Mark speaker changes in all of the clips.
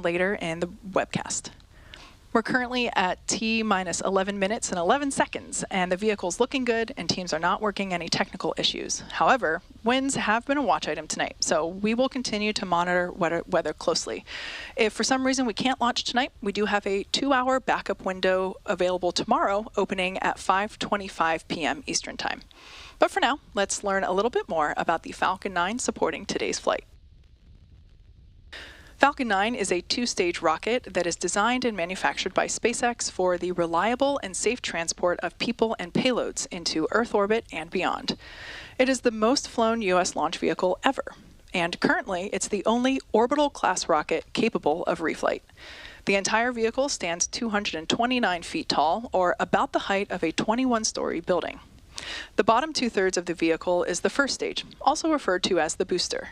Speaker 1: later in the webcast. We're currently at T-minus 11 minutes and 11 seconds, and the vehicle's looking good, and teams are not working any technical issues. However, winds have been a watch item tonight, so we will continue to monitor weather closely. If for some reason we can't launch tonight, we do have a 2-hour backup window available tomorrow, opening at 5:25 p.m. Eastern Time. But for now, let's learn a little bit more about the Falcon 9 supporting today's flight. Falcon 9 is a 2-stage rocket that is designed and manufactured by SpaceX for the reliable and safe transport of people and payloads into Earth orbit and beyond. It is the most flown U.S. launch vehicle ever, and currently it's the only orbital-class rocket capable of reflight. The entire vehicle stands 229 feet tall, or about the height of a 21-story building. The bottom 2/3 of the vehicle is the first stage, also referred to as the booster.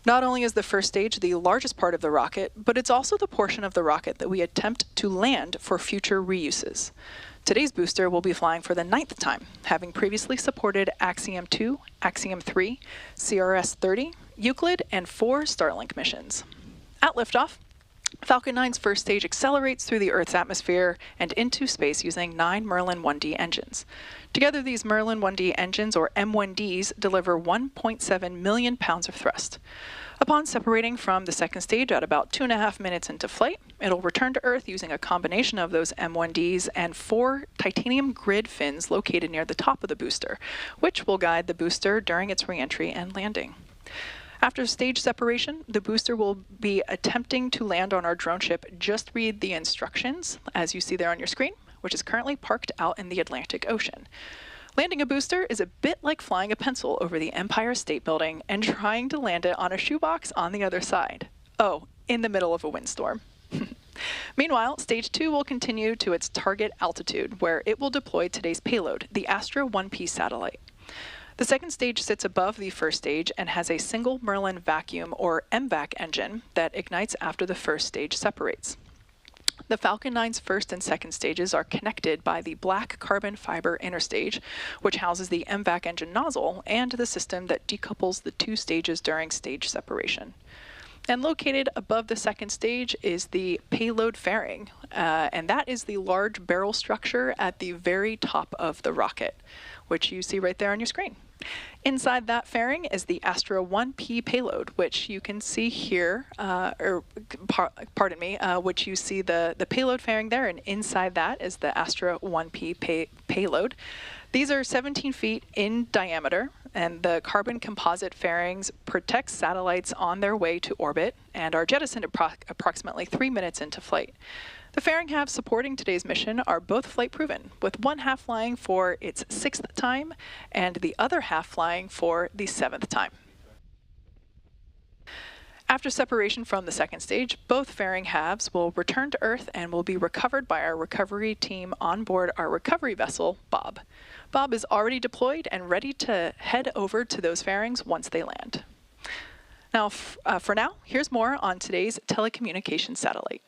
Speaker 1: Not only is the first stage the largest part of the rocket, but it's also the portion of the rocket that we attempt to land for future reuses. Today's booster will be flying for the 9th time, having previously supported Axiom 2, Axiom 3, CRS-30, Euclid, and 4 Starlink missions. At liftoff, Falcon 9's first stage accelerates through the Earth's atmosphere and into space using 9 Merlin 1D engines. Together, these Merlin 1D engines, or M1Ds, deliver 1.7 million pounds of thrust. Upon separating from the second stage at about 2.5 minutes into flight, it'll return to Earth using a combination of those M1Ds and 4 titanium grid fins located near the top of the booster, which will guide the booster during its re-entry and landing. After stage separation, the booster will be attempting to land on our drone ship Just Read the Instructions, as you see there on your screen, which is currently parked out in the Atlantic Ocean. Landing a booster is a bit like flying a pencil over the Empire State Building and trying to land it on a shoebox on the other side. Oh, in the middle of a windstorm. Meanwhile, Stage 2 will continue to its target altitude, where it will deploy today's payload, the Astra 1P satellite. The second stage sits above the first stage and has a single Merlin vacuum, or MVAC, engine that ignites after the first stage separates. The Falcon 9's first and second stages are connected by the black carbon fiber interstage, which houses the MVAC engine nozzle and the system that decouples the 2 stages during stage separation. And located above the second stage is the payload fairing, and that is the large barrel structure at the very top of the rocket, which you see right there on your screen. Inside that fairing is the Astra 1P payload, which you can see here, which you see the payload fairing there, and inside that is the Astra 1P payload. These are 17 feet in diameter, and the carbon composite fairings protect satellites on their way to orbit and are jettisoned approximately 3 minutes into flight. The fairing halves supporting today's mission are both flight proven, with one half flying for its 6th time and the other half flying for the 7th time. After separation from the second stage, both fairing halves will return to Earth and will be recovered by our recovery team on board our recovery vessel, Bob. Bob is already deployed and ready to head over to those fairings once they land. Now, for now, here's more on today's telecommunications satellite.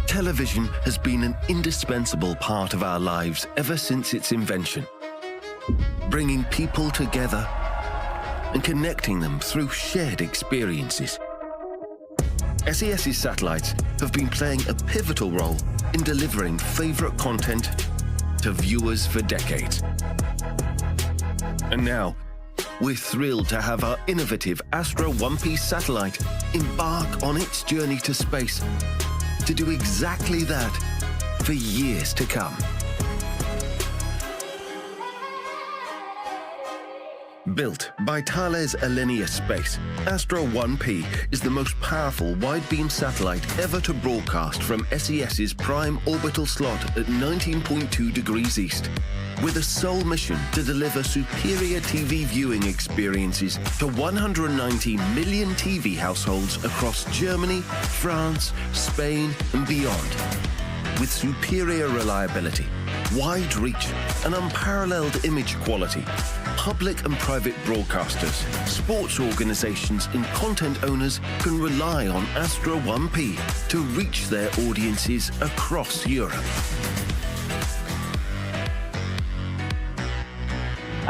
Speaker 2: Television has been an indispensable part of our lives ever since its invention, bringing people together and connecting them through shared experiences. SES's satellites have been playing a pivotal role in delivering favorite content to viewers for decades. And now, we're thrilled to have our innovative Astra 1P satellite embark on its journey to space to do exactly that for years to come. Built by Thales Alena Space, Astra 1P is the most powerful wide-beam satellite ever to broadcast from SES's prime orbital slot at 19.2 degrees east, with a sole mission to deliver superior TV viewing experiences to 190 million TV households across Germany, France, Spain, and beyond. With superior reliability, wide reach, and unparalleled image quality, public and private broadcasters, sports organizations, and content owners can rely on Astra 1P to reach their audiences across Europe.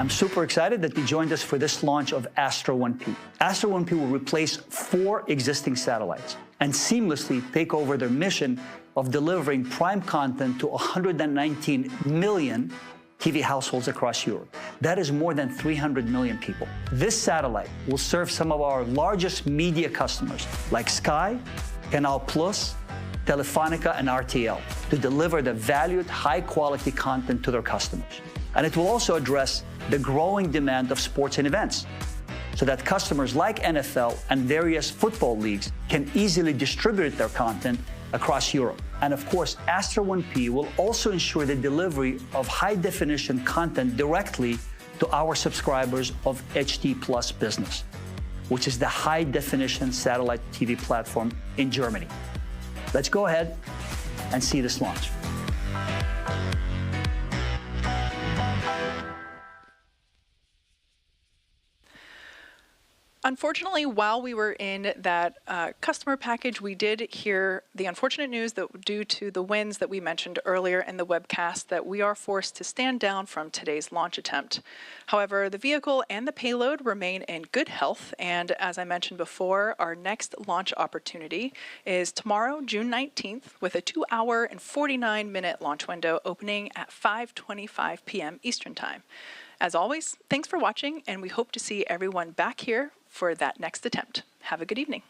Speaker 3: I'm super excited that you joined us for this launch of Astra 1P. Astra 1P will replace 4 existing satellites and seamlessly take over their mission of delivering prime content to 119 million TV households across Europe. That is more than 300 million people. This satellite will serve some of our largest media customers like Sky, Canal+, Telefonica, and RTL to deliver the valued, high-quality content to their customers. And it will also address the growing demand of sports and events so that customers like NFL and various football leagues can easily distribute their content across Europe. And of course, Astra 1P will also ensure the delivery of high-definition content directly to our subscribers of HD Plus Business, which is the high-definition satellite TV platform in Germany. Let's go ahead and see this launch.
Speaker 1: Unfortunately, while we were in that customer package, we did hear the unfortunate news that due to the winds that we mentioned earlier in the webcast, that we are forced to stand down from today's launch attempt. However, the vehicle and the payload remain in good health, and as I mentioned before, our next launch opportunity is tomorrow, June 19th, with a 2-hour and 49-minute launch window opening at 5:25 p.m. Eastern Time. As always, thanks for watching, and we hope to see everyone back here for that next attempt. Have a good evening.